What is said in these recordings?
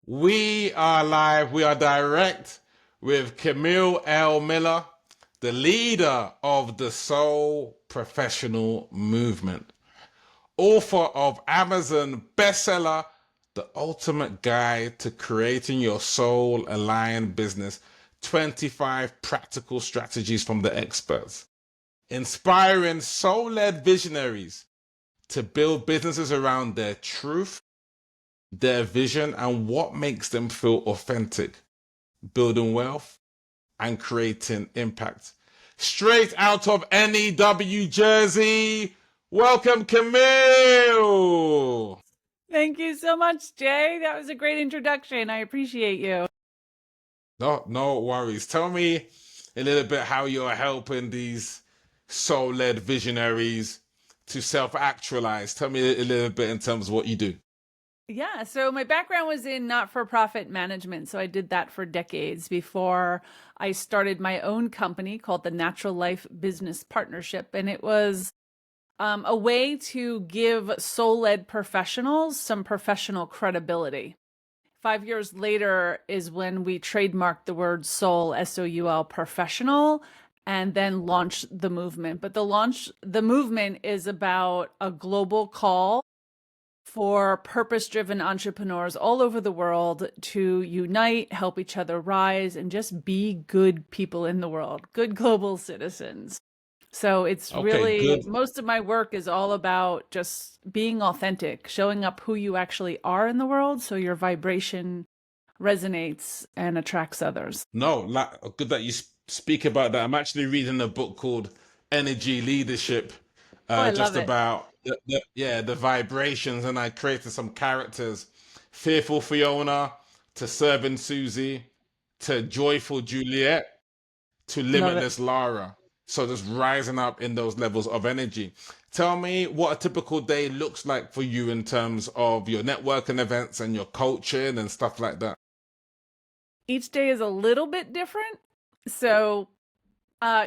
We are live, we are direct with Camille L. Miller, the leader of the Soul Professional Movement, author of Amazon bestseller, The Ultimate Guide to Creating Your Soul Aligned Business, 25 Practical Strategies from the Experts, inspiring soul-led visionaries to build businesses around their truth, their vision, and what makes them feel authentic, building wealth and creating impact. Straight out of NEW Jersey, welcome Camille. Thank you so much, Jay. That was a great introduction. I appreciate you. No worries. Tell me a little bit how you're helping these soul-led visionaries to self-actualize. Tell me a little bit in terms of what you do. Yeah, so my background was in not-for-profit management. So I did that for decades before I started my own company called the Natural Life Business Partnership. And it was a way to give soul-led professionals some professional credibility. 5 years later is when we trademarked the word soul, S-O-U-L, professional, and then launched the movement. But the movement is about a global call for purpose-driven entrepreneurs all over the world to unite, help each other rise, and just be good people in the world, good global citizens. So it's Okay, really, good. most of my work is all about just being authentic, showing up who you actually are in the world so your vibration resonates and attracts others. No, like good that you speak about that. I'm actually reading a book called Energy Leadership, Oh, I just love it. about the vibrations, and I created some characters: fearful Fiona, to serving Susie, to joyful Juliet, to Love it. limitless Lara. So just rising up in those levels of energy. Tell me what a typical day looks like for you in terms of your networking events and your coaching and stuff like that. Each day is a little bit different. So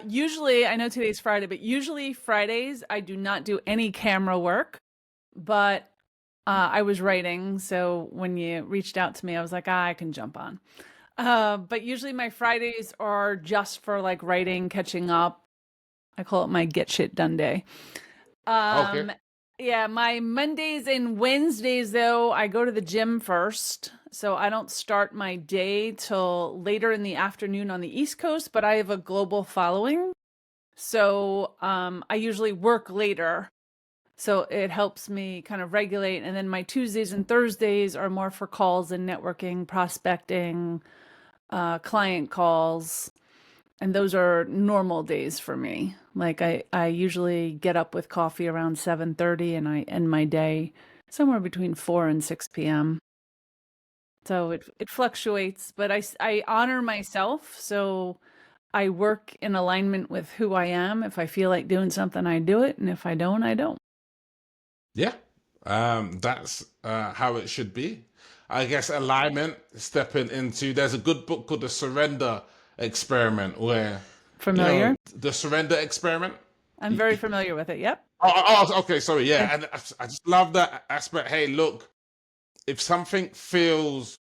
usually, I know today's Friday, but usually Fridays, I do not do any camera work. But I was writing, so when you reached out to me, I was like, I can jump on. But usually my Fridays are just for like writing, catching up. I call it my get shit done day. Okay. Um, yeah, my Mondays and Wednesdays, though, I go to the gym first. So I don't start my day till later in the afternoon on the East Coast, but I have a global following. So I usually work later. So it helps me kind of regulate. And then my Tuesdays and Thursdays are more for calls and networking, prospecting, client calls. And those are normal days for me. Like I usually get up with coffee around 7:30 and I end my day somewhere between 4 and 6 p.m. So it fluctuates, but I honor myself. So I work in alignment with who I am. If I feel like doing something, I do it. And if I don't, I don't. Yeah, that's how it should be. I guess alignment, stepping into. There's a good book called The Surrender Experiment, where Familiar? the Surrender Experiment. I'm very familiar with it. Yep. Okay, sorry, yeah, and I just love that aspect. Hey, look, if something feels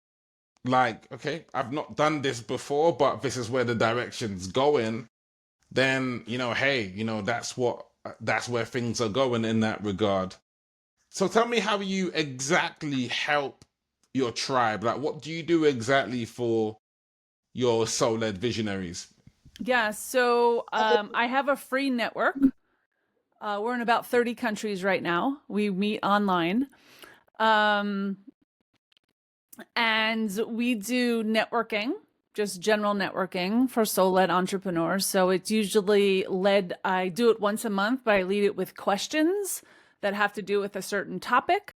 like okay, I've not done this before, but this is where the direction's going, then hey, that's where things are going in that regard. So tell me how you exactly help your tribe. Like, what do you do exactly for your soul-led visionaries? Yeah. So I have a free network. We're in about 30 countries right now. We meet online. Um, and we do networking, just general networking for soul-led entrepreneurs. So it's usually I do it once a month, but I lead it with questions that have to do with a certain topic.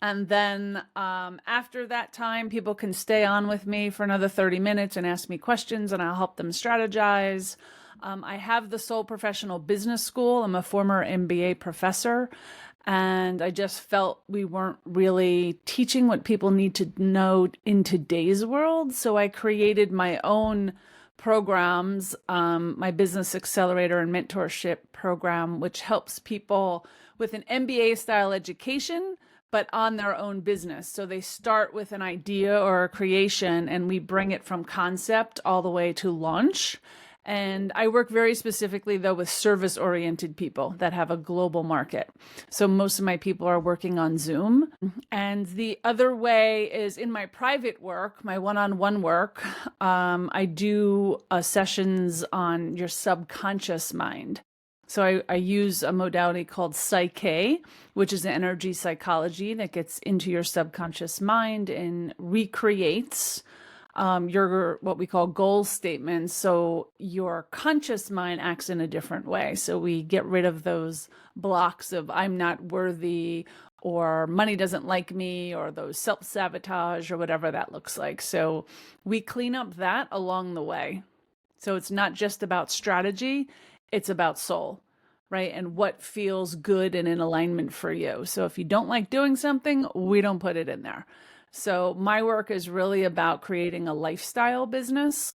And then after that time, people can stay on with me for another 30 minutes and ask me questions, and I'll help them strategize. I have the Soul Professional Business School. I'm a former MBA professor, and I just felt we weren't really teaching what people need to know in today's world. So I created my own programs, my Business Accelerator and Mentorship program, which helps people with an MBA style education but on their own business. So they start with an idea or a creation, and we bring it from concept all the way to launch. And I work very specifically, though, with service oriented people that have a global market. So most of my people are working on Zoom. And the other way is in my private work, my one on one work, I do sessions on your subconscious mind. So I use a modality called Psyche, which is an energy psychology that gets into your subconscious mind and recreates your what we call goal statements. So your conscious mind acts in a different way. So we get rid of those blocks of I'm not worthy or money doesn't like me or those self-sabotage or whatever that looks like. So we clean up that along the way. So it's not just about strategy, it's about soul, right? And what feels good and in alignment for you. So if you don't like doing something, we don't put it in there. So my work is really about creating a lifestyle business.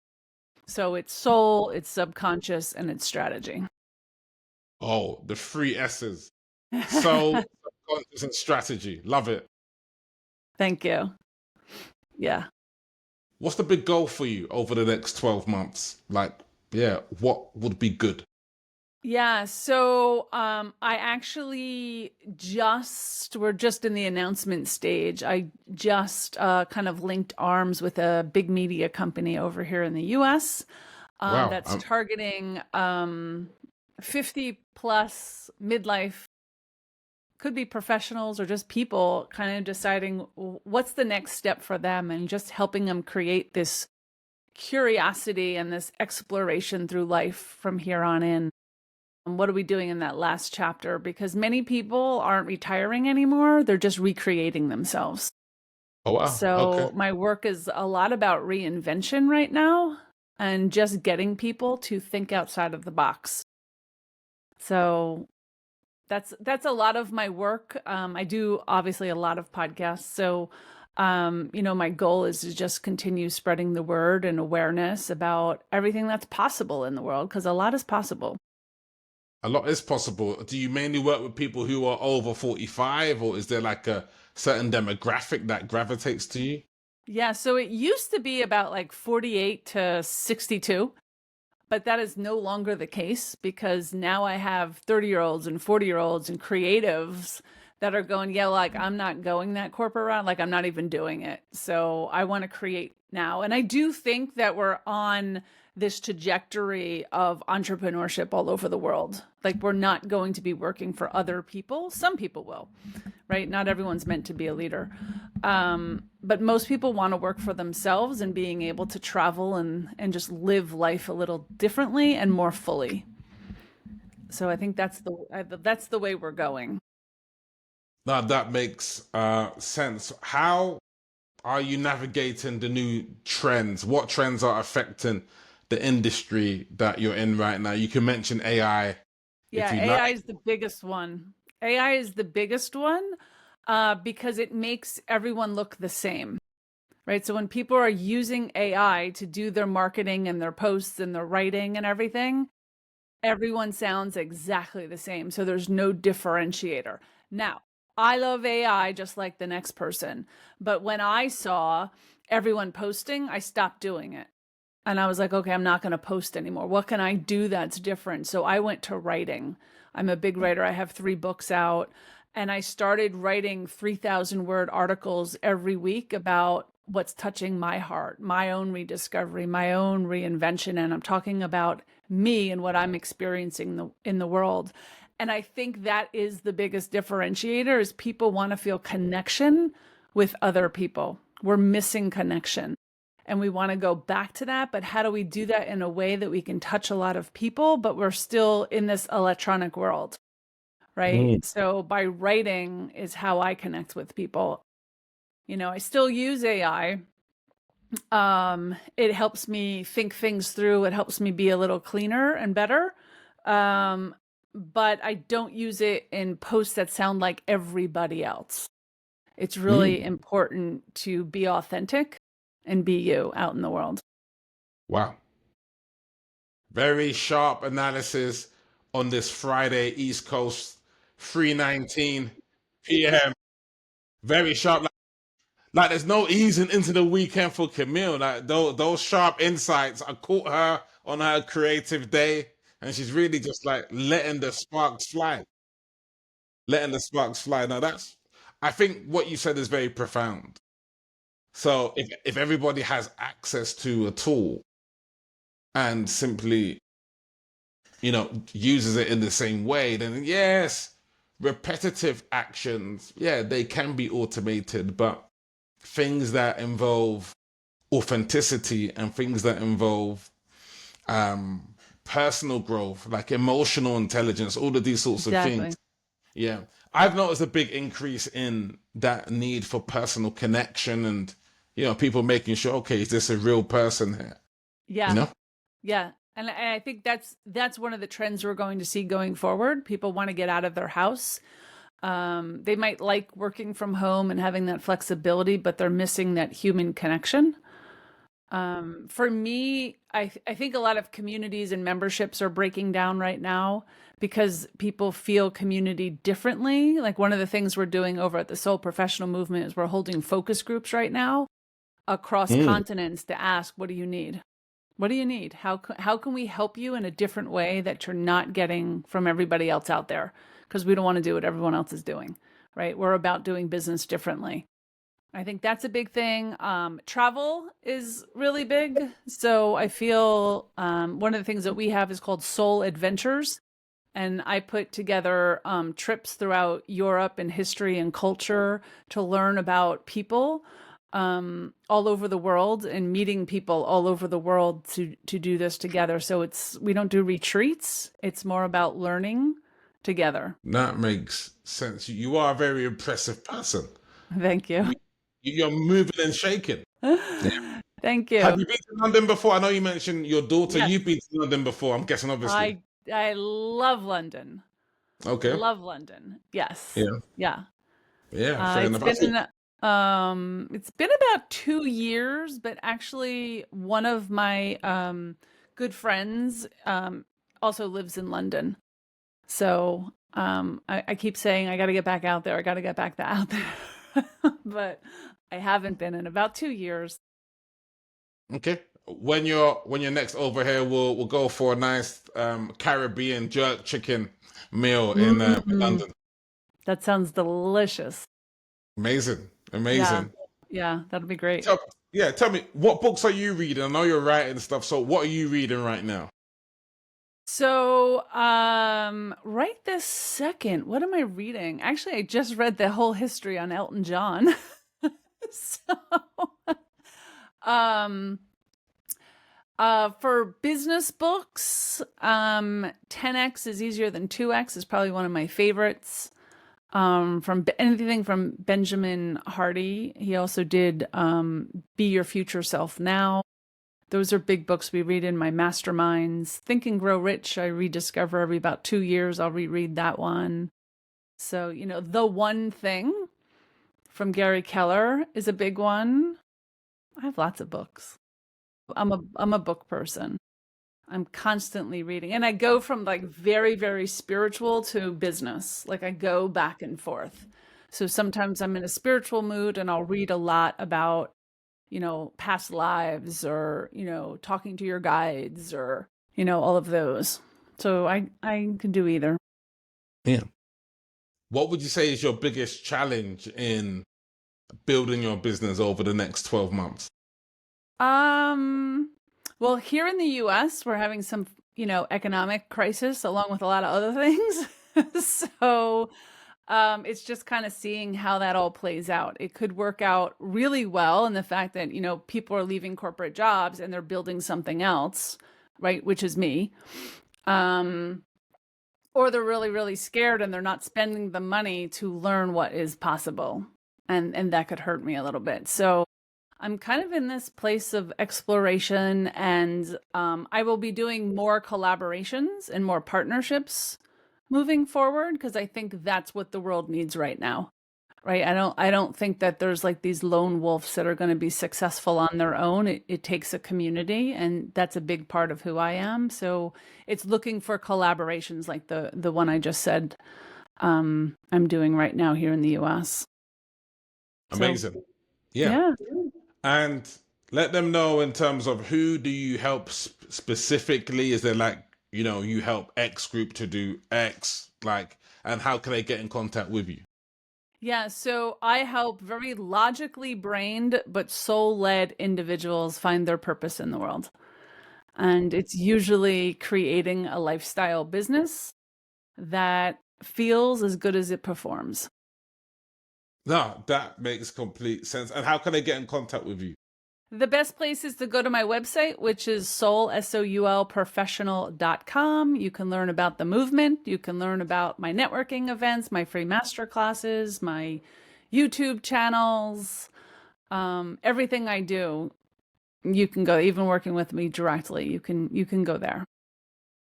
So it's soul, it's subconscious, and it's strategy. Oh, the three S's. Soul, subconscious, and strategy. Love it. Thank you. Yeah. What's the big goal for you over the next 12 months? Like, yeah, what would be good? Yeah, so I actually we're just in the announcement stage. I just kind of linked arms with a big media company over here in the US Wow. that's targeting 50 plus midlife, could be professionals or just people kind of deciding what's the next step for them and just helping them create this curiosity and this exploration through life from here on in. What are we doing in that last chapter? Because many people aren't retiring anymore. They're just recreating themselves. Oh, wow. Okay. So my work is a lot about reinvention right now and just getting people to think outside of the box. So that's a lot of my work. I do obviously a lot of podcasts. So my goal is to just continue spreading the word and awareness about everything that's possible in the world, because a lot is possible. A lot is possible. Do you mainly work with people who are over 45, or is there like a certain demographic that gravitates to you? Yeah, so it used to be about like 48 to 62, but that is no longer the case because now I have 30-year-olds and 40-year-olds and creatives that are going, yeah, like I'm not going that corporate route, like I'm not even doing it. So I want to create now. And I do think that we're on this trajectory of entrepreneurship all over the world. Like we're not going to be working for other people. Some people will, right? Not everyone's meant to be a leader. But most people want to work for themselves and being able to travel and just live life a little differently and more fully. So I think that's the way we're going. Now that makes sense. How are you navigating the new trends? What trends are affecting the industry that you're in right now? You can mention AI if Yeah, you AI like. is the biggest one. AI is the biggest one because it makes everyone look the same, right? So when people are using AI to do their marketing and their posts and their writing and everything, everyone sounds exactly the same. So there's no differentiator. Now, I love AI just like the next person. But when I saw everyone posting, I stopped doing it. And I was like, okay, I'm not going to post anymore. What can I do that's different? So I went to writing. I'm a big writer. I have 3 books out. And I started writing 3,000 word articles every week about what's touching my heart, my own rediscovery, my own reinvention. And I'm talking about me and what I'm experiencing in the world. And I think that is the biggest differentiator is people want to feel connection with other people. We're missing connection. And we want to go back to that, but how do we do that in a way that we can touch a lot of people, but we're still in this electronic world, right? Mm. So by writing is how I connect with people. I still use AI. It helps me think things through. It helps me be a little cleaner and better. But I don't use it in posts that sound like everybody else. It's really Mm. important to be authentic and be you out in the world. Wow. Very sharp analysis on this Friday, East Coast, 3:19 p.m. very sharp. Like there's no easing into the weekend for Camille. Like those sharp insights, I caught her on her creative day, and she's really just like letting the sparks fly, letting the sparks fly. Now that's, I think what you said is very profound. So if everybody has access to a tool and simply, uses it in the same way, then yes, repetitive actions, yeah, they can be automated, but things that involve authenticity and things that involve um, personal growth, like emotional intelligence, all of these sorts of things. Exactly. Yeah. I've noticed a big increase in that need for personal connection and, people making sure, okay, is this a real person here? You Yeah. know? Yeah. And I think that's one of the trends we're going to see going forward. People want to get out of their house. They might like working from home and having that flexibility, but they're missing that human connection. For me, I think a lot of communities and memberships are breaking down right now because people feel community differently. Like one of the things we're doing over at the Soul Professional Movement is we're holding focus groups right now across Mm. continents to ask, what do you need? What do you need? How can we help you in a different way that you're not getting from everybody else out there? Because we don't want to do what everyone else is doing, right? We're about doing business differently. I think that's a big thing. Travel is really big. So I feel one of the things that we have is called Soul Adventures. And I put together trips throughout Europe and history and culture to learn about people all over the world and meeting people all over the world to do this together. So we don't do retreats. It's more about learning together. That makes sense. You are a very impressive person. Thank you. You, you're moving and shaking. Yeah. Thank you. Have you been to London before? I know you mentioned your daughter. Yes, You've been to London before, I'm guessing, obviously. I love London. Okay. Love London. Yes. Yeah. Yeah. Yeah, Uh, fair it's enough. I think, been it's been about 2 years, but actually one of my good friends also lives in London. So I keep saying I got to get back out there. I got to get back out there, but I haven't been in about 2 years. okay. When you're next over here, we'll go for a nice Caribbean jerk chicken meal in Mm, London. that sounds delicious. Amazing, Yeah, amazing. yeah, that'll be great. Tell, yeah, tell me, what books are you reading? I know you're writing stuff, so what are you reading right now? So, right this second, what am I reading? Actually, I just read the whole history on Elton John. So, um, for business books, 10x is easier than 2x is probably one of my favorites. Anything from Benjamin Hardy. He also did Be Your Future Self Now. Those are big books we read in my masterminds. Think and Grow Rich, I rediscover every about 2 years. I'll reread that one. So, The One Thing from Gary Keller is a big one. I have lots of books. I'm a book person. I'm constantly reading. And I go from like very, very spiritual to business. Like I go back and forth. So sometimes I'm in a spiritual mood and I'll read a lot about, past lives or, talking to your guides or, all of those. So I can do either. Yeah. What would you say is your biggest challenge in building your business over the next 12 months? Um, well, here in the US, we're having some, economic crisis along with a lot of other things. So, it's just kind of seeing how that all plays out. It could work out really well in the fact that, people are leaving corporate jobs and they're building something else, right? Which is me. Or they're really, really scared and they're not spending the money to learn what is possible. And that could hurt me a little bit. So I'm kind of in this place of exploration and I will be doing more collaborations and more partnerships moving forward because I think that's what the world needs right now. Right? I don't think that there's like these lone wolves that are going to be successful on their own. It takes a community and that's a big part of who I am. So it's looking for collaborations like the one I just said I'm doing right now here in the US. So, Amazing. Yeah. yeah. And let them know in terms of who do you help specifically? Is there like, you help X group to do X, like, and how can they get in contact with you? Yeah, so I help very logically brained but soul-led individuals find their purpose in the world. And it's usually creating a lifestyle business that feels as good as it performs. No, that makes complete sense. And how can they get in contact with you? The best place is to go to my website, which is soul professional.com. You can learn about the movement. You can learn about my networking events, my free master classes, my YouTube channels, everything I do. You can go, even working with me directly. You can go there.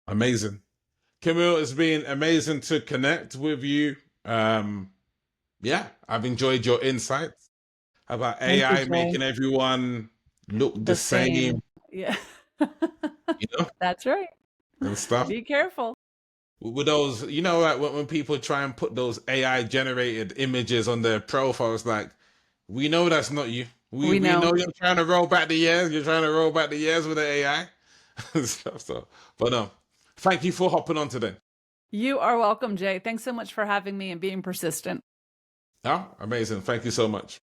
Amazing. Camille, it's been amazing to connect with you. Yeah, I've enjoyed your insights about Thank you, AI Jay. making everyone look the The same. same, Yeah. you know, That's right. and stuff. Be careful. With those, like when people try and put those AI generated images on their profiles, like, we know that's not you. We We we know. know you're trying to roll back the years. You're trying to roll back the years with the AI and stuff. So, but no, thank you for hopping on today. You are welcome, Jay. Thanks so much for having me and being persistent. Yeah, amazing. Thank you so much.